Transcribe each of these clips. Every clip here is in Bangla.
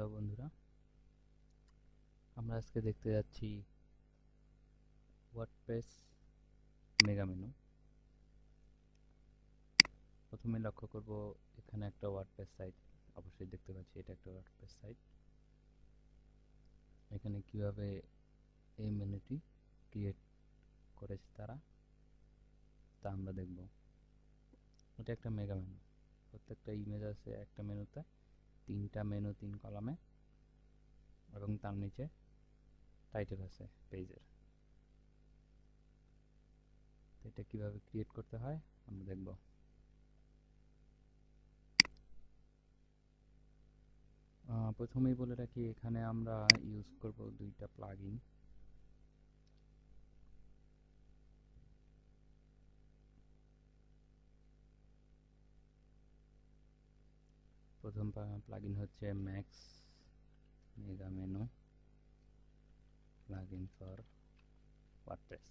হ্যালো বন্ধুরা, আমরা আজকে দেখতে যাচ্ছি ওয়ার্ডপ্রেস মেগা মেনু। প্রথমে লক্ষ্য করব এখানে একটা ওয়ার্ডপ্রেস সাইট, অবশ্যই দেখতে পাচ্ছি এটা একটা ওয়ার্ডপ্রেস সাইট। এখানে কিভাবে এই মেনুটি ক্রিয়েট করেছে তারা, তা আমরা দেখব। এটা একটা মেগা মেনু, প্রত্যেকটা ইমেজ আছে একটা মেনুতে, তিনটা মেনু তিন কলামে, এবং তার নিচে টাইটেল আছে পেজের। এটা কিভাবে ক্রিয়েট করতে হয় আমরা দেখব। প্রথমেই বলে রাখি, এখানে আমরা ইউজ করব দুইটা প্লাগইন। প্রথম প্লাগইন হচ্ছে max Mega menu plugin for WordPress.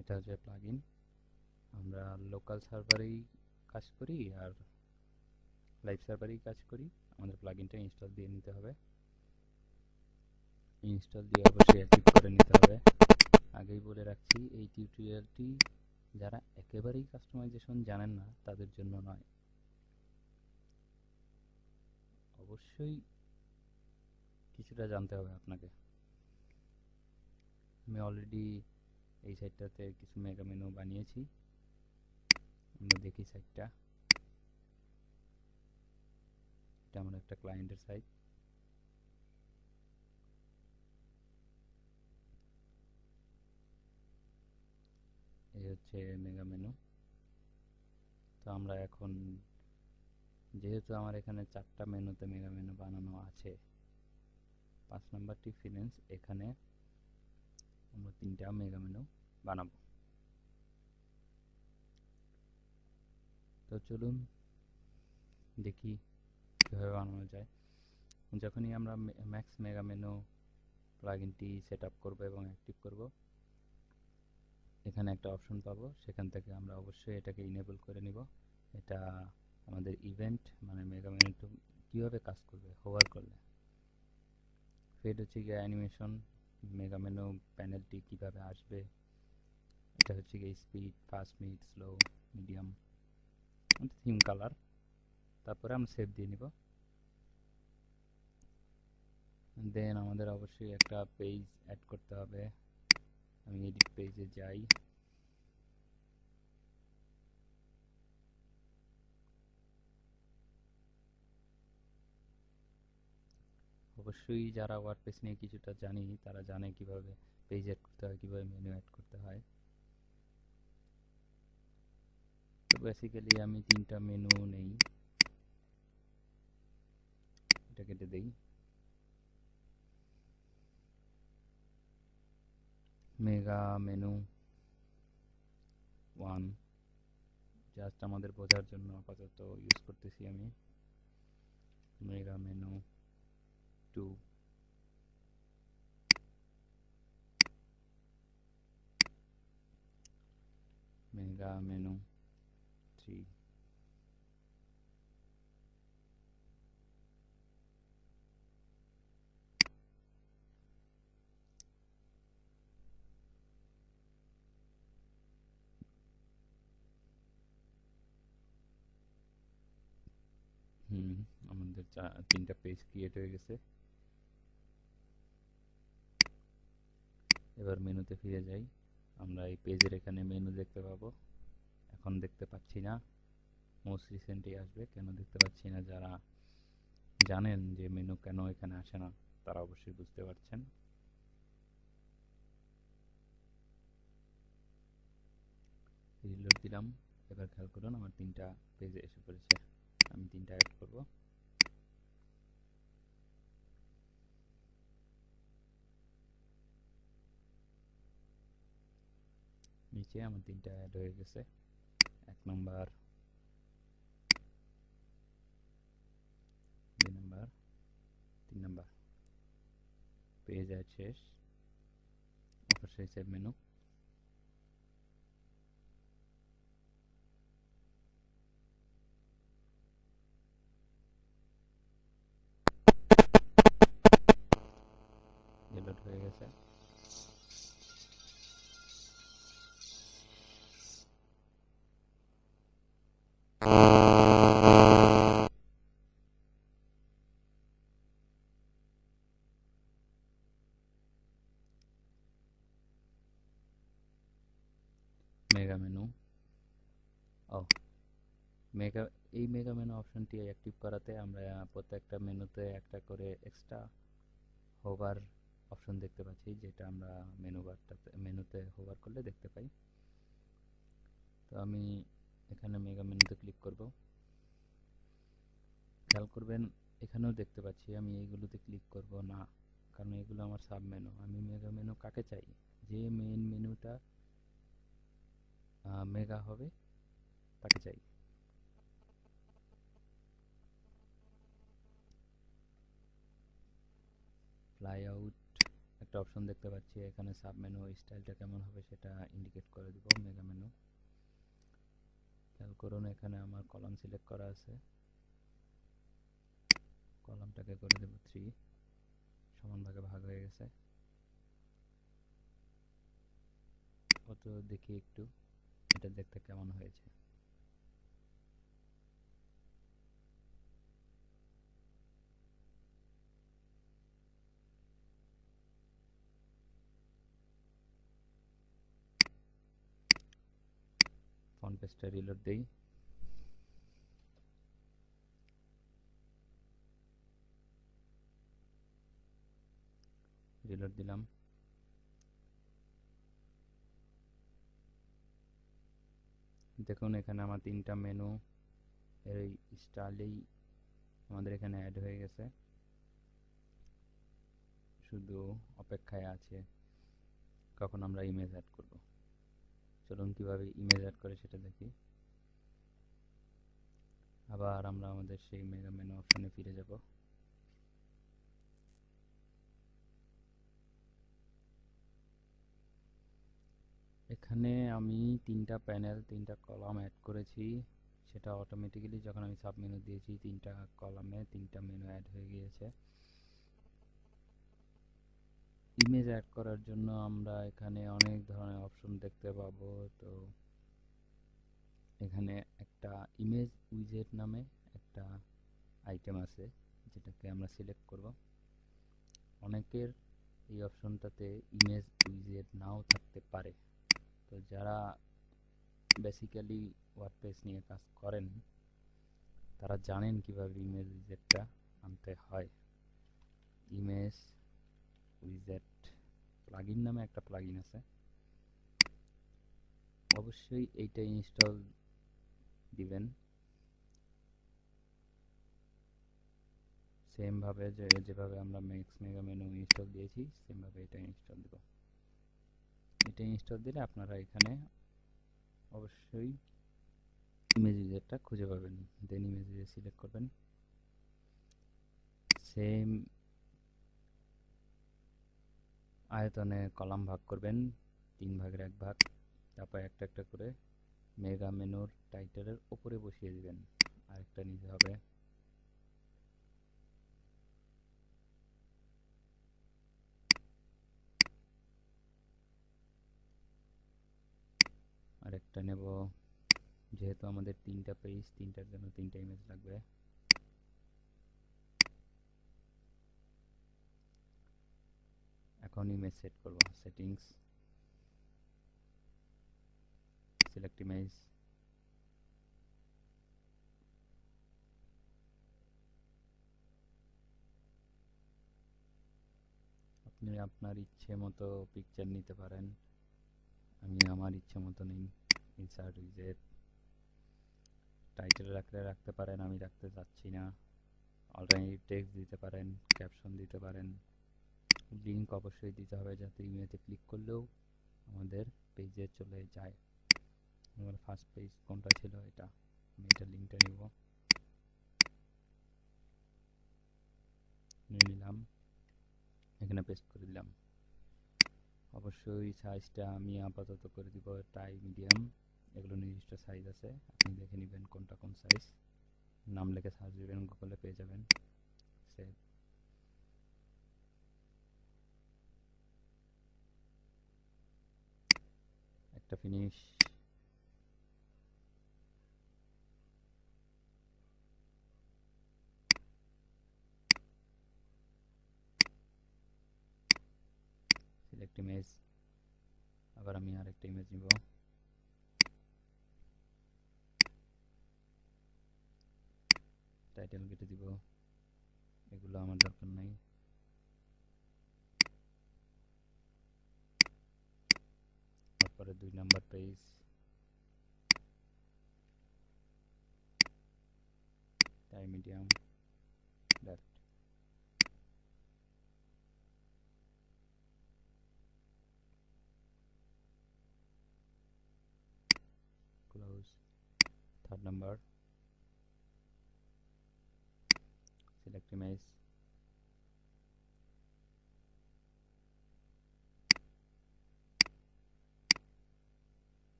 এটা হচ্ছে প্লাগইন। আমরা লোকাল সার্ভারেই কাজ করি আর লাইভ সার্ভারেই কাজ করি। আমাদের প্লাগইনটা ইনস্টল দিয়ে নিতে হবে, ইনস্টল দিয়ে অবশ্যই অ্যাক্টিভ করে নিতে হবে। আগেই বলে রাখছি, এই টিউটোরিয়ালটি যারা একেবারেই কাস্টমাইজেশন জানেন না তাদের জন্য নয়। অবশ্যই কিছুটা জানতে হবে আপনাকে। আমি অলরেডি এই সাইটটাতে কিছু মেগা মেনু বানিয়েছি, আমরা দেখি সাইটটা। এটা আমার একটা ক্লায়েন্টের সাইট। এই হচ্ছে মেগা মেনু। তো আমরা এখন, যেহেতু আমার এখানে চারটা মেনুতে মেগা মেনু বানানো আছে, 5 নম্বরটি ফিন্যান্স, এখানে আমরা তিনটা মেগা মেনু বানাবো। তো চলুন দেখি কীভাবে বানানো যায়। যখনই আমরা ম্যাক্স মেগা মেনু প্লাগইনটি সেট আপ করবো এবং অ্যাক্টিভ করব, এখানে একটা অপশন পাবো, সেখান থেকে আমরা অবশ্যই এটাকে ইনেবল করে নিব। এটা আমাদের ইভেন্ট, মানে মেগা মেনুটা কীভাবে কাজ করবে হোভার করলে। ফেড হচ্ছে গিয়ে অ্যানিমেশন, মেগা মেনু প্যানেলটি কীভাবে আসবে। এটা হচ্ছে গিয়ে speed, fast, mid, slow, medium, theme colour. তারপরে আমরা সেভ দিয়ে নিব। দেন আমাদের অবশ্যই একটা পেজ অ্যাড করতে হবে। আমি এডিট পেজে যাই। অবশ্যই যারা ওয়ার্ডপ্রেস নিয়ে কিছুটা জানি তারা জানে কিভাবে পেজ অ্যাড করতে হয়, কিভাবে মেনু অ্যাড করতে হয়। তো বেসিক্যালি আমি তিনটা মেনু নেই, এটা কেটে দেই। মেগা মেনু 1 জাস্ট আমাদের বোঝার জন্য আপাতত ইউজ করতেছি আমি। মেগা মেনু 2, মেগা মেনু 3, আমাদের তিনটা পেজ ক্রিয়েট হয়ে গেছে। এবার মেনুতে ফিরে যাই। আমরা এই পেজের এখানে মেনু দেখতে পাবো, এখন দেখতে পাচ্ছি না। মোস্ট রিসেন্টলি আসবে, কেন দেখতে পাচ্ছি না, যারা জানেন যে মেনু কেন এখানে আসে না তারা অবশ্যই বুঝতে পারছেন। রিলোড দিলাম। এবার খেয়াল করুন আমার তিনটা পেজে এসে পড়েছে। আমি তিনটা অ্যাড করব। নিচে আমার তিনটা অ্যাড হয়ে গেছে, 1 নম্বর, 2 নম্বর, 3 নম্বর। পেজ অ্যাড শেষ। অবশ্যই সেভ মেনু। রিলোড হয়ে গেছে। মেগা মেনু, ও মেগা এই মেগা মেনু অপশনটি অ্যাক্টিভ করাতে আমরা প্রত্যেকটা মেনুতে একটা করে এক্সট্রা হোভার অপশন দেখতে পাচ্ছি, যেটা আমরা মেনুতে হোভার করলে দেখতে পাই। তো আমি এখানে মেগা মেনুতে ক্লিক করব। খেয়াল করবেন এখানেও দেখতে পাচ্ছি আমি এইগুলোতে ক্লিক করব না, কারণ এগুলো আমার সাব মেনু। আমি মেগা মেনু কাকে চাই? যে মেইন মেনুটা মেগা হবে তাকে চাই। ফ্লাই আউট একটা অপশন দেখতে পাচ্ছি, এখানে সাব মেনু স্টাইলটা কেমন হবে সেটা ইন্ডিকেট করে দিব মেগা মেনু। খেয়াল করুন এখানে আমার কলাম সিলেক্ট করা আছে, কলামটাকে করে দেব 3, সমান ভাগে ভাগ হয়ে গেছে। কত দেখি একটু এটা দেখতে কেমন হয়েছে। ফন্ট পেজটা রিলোড দেই। রিলোড দিলাম। দেখুন এখানে আমার 3টা মেনু এই স্টাইলেই আমাদের এখানে অ্যাড হয়ে গেছে, শুধু অপেক্ষায় আছে কখন আমরা ইমেজ অ্যাড করব। চলুন কিভাবে ইমেজ অ্যাড করে সেটা দেখি। আবার আমরা আমাদের সেই মেগা মেনু অপশনে ফিরে যাব। এখানে আমি 3টা প্যানেল 3টা কলাম অ্যাড করেছি, সেটা অটোমেটিক্যালি যখন আমি সাব মেনু দিয়েছি 3টা কলামে 3টা মেনু অ্যাড হয়ে গিয়েছে। ইমেজ অ্যাড করার জন্য আমরা এখানে অনেক ধরনের অপশন দেখতে পাবো। তো এখানে একটা ইমেজ উইজেট নামে একটা আইটেম আছে, যেটাকে আমরা সিলেক্ট করব। অনেকের এই অপশনটাতে ইমেজ উইজেট নাও থাকতে পারে। তো যারা বেসিক্যালি ওয়ার্ডপ্রেস নিয়ে কাজ করেন তারা জানেন কিভাবে ইমেজ উইজেটটা আনতে হয়। ইমেজ উইজেট প্লাগইন নামে একটা প্লাগইন আছে, অবশ্যই এইটা ইনস্টল দিবেন। সেম ভাবে যেভাবে আমরা মেগা মেনু ইনস্টল দিয়েছি সেম ভাবে এটা ইনস্টল দেব। এটা ইনস্টল দিলে আপনারা এখানে অবশ্যই ইমেজ উইজেটটা খুঁজে পাবেন। দেন ইমেজ উইজেট সিলেক্ট করবেন, সেম আয়তনে কলাম ভাগ করবেন 3 ভাগের 1 ভাগ, তারপর একটা একটা করে মেগা মেনুর টাইটেলের উপরে বসিয়ে দিবেন। আরেকটা নিতে হবে, আরেকটা নেব। যেহেতু আমাদের 3টা পেজ, 3টার জন্য 3টা ইমেজ লাগবে। এখন ইমেজ সেট করব। সেটিংস, সিলেক্ট ইমেজ, আপনি আপনার ইচ্ছে মতো পিকচার নিতে পারেন, আমি আমার ইচ্ছে মতো নিই। ইনসার্ট উইজেট, টাইটেল রাখলে রাখতে পারেন, আমি রাখতে চাচ্ছি না। অল্টারনেটিভ টেক্সট দিতে পারেন, ক্যাপশন দিতে পারেন। লিঙ্ক অবশ্যই দিতে হবে যাতে ইমেজে ক্লিক করলেও আমাদের পেজে চলে যায়। আমার ফার্স্ট পেজ কোনটা ছিল, এটা আমি এটা লিঙ্কটা নিব, নিয়ে নিলাম, এখানে পেস্ট করে দিলাম। অবশ্যই সাইজটা আমি আপাতত করে দিব টাই মিডিয়াম। এগুলো নির্দিষ্ট সাইজ আছে, আপনি দেখে নেবেন কোনটা কোন সাইজ। নাম লিখে সার্চ দিবেন, গুগলে পেয়ে যাবেন। সেভ। একটা ফিনিশ। Select image. আবার আমি আরেকটা ইমেজ নিব। টাইটেল কেটে দিব, এগুলো আমার দরকার নাই। তারপরে 2 নাম্বার পেজ, টাই medium, left. Close. 3rd number, select image.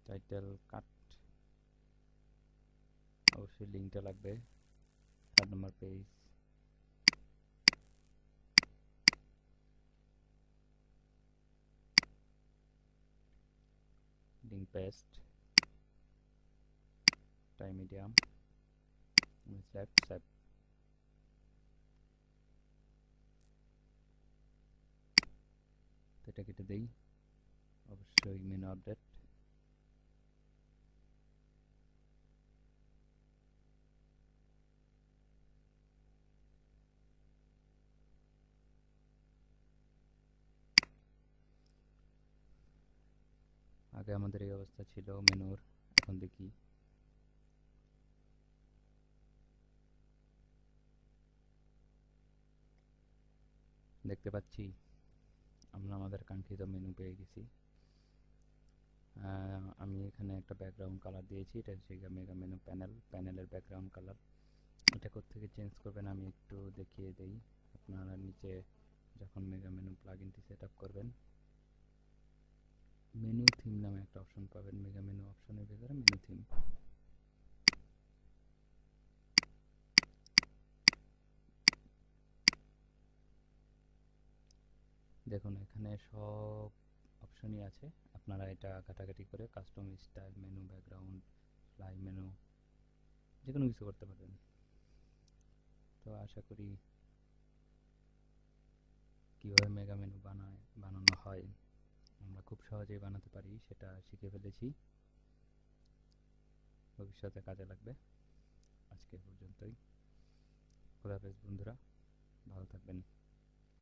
Title cut, অবশ্যই লিঙ্কটা লাগবে। 3rd number page, link paste, টাই মিডিয়াম, ইমেজ লেফট, সেভ। এটা কেটে দেই। অবশ্যই মেনু আপডেট। আগে আমাদের এই অবস্থা ছিল মেনুর, এখন দেখি। দেখতে পাচ্ছি আমরা আমাদের কাঙ্ক্ষিত মেনু পেয়ে গেছি। আমি এখানে একটা ব্যাকগ্রাউন্ড কালার দিয়েছি, এটা হচ্ছে মেগা মেনু প্যানেলের ব্যাকগ্রাউন্ড কালার। এটা কোত্থেকে চেঞ্জ করবেন আমি একটু দেখিয়ে দেই। আপনারা নিচে যখন মেগা মেনু প্লাগইনটি সেট আপ করবেন, মেনু থিম নামে একটা অপশন পাবেন। মেগা মেনু অপশনের ভিতরে মেনু থিম, দেখুন এখানে সব অপশনই আছে। আপনারা এটা কাটাকাটি করে custom style menu, background, fly menu, যে কোনো কিছু করতে পারবেন। তো আশা করি কীভাবে মেগা মেনু বানানো হয় আমরা খুব সহজেই বানাতে পারি সেটা শিখে ফেলেছি। ভবিষ্যতে কাজে লাগবে। আজকে পর্যন্তই। খোদা হাফেজ বন্ধুরা, ভালো থাকবেন।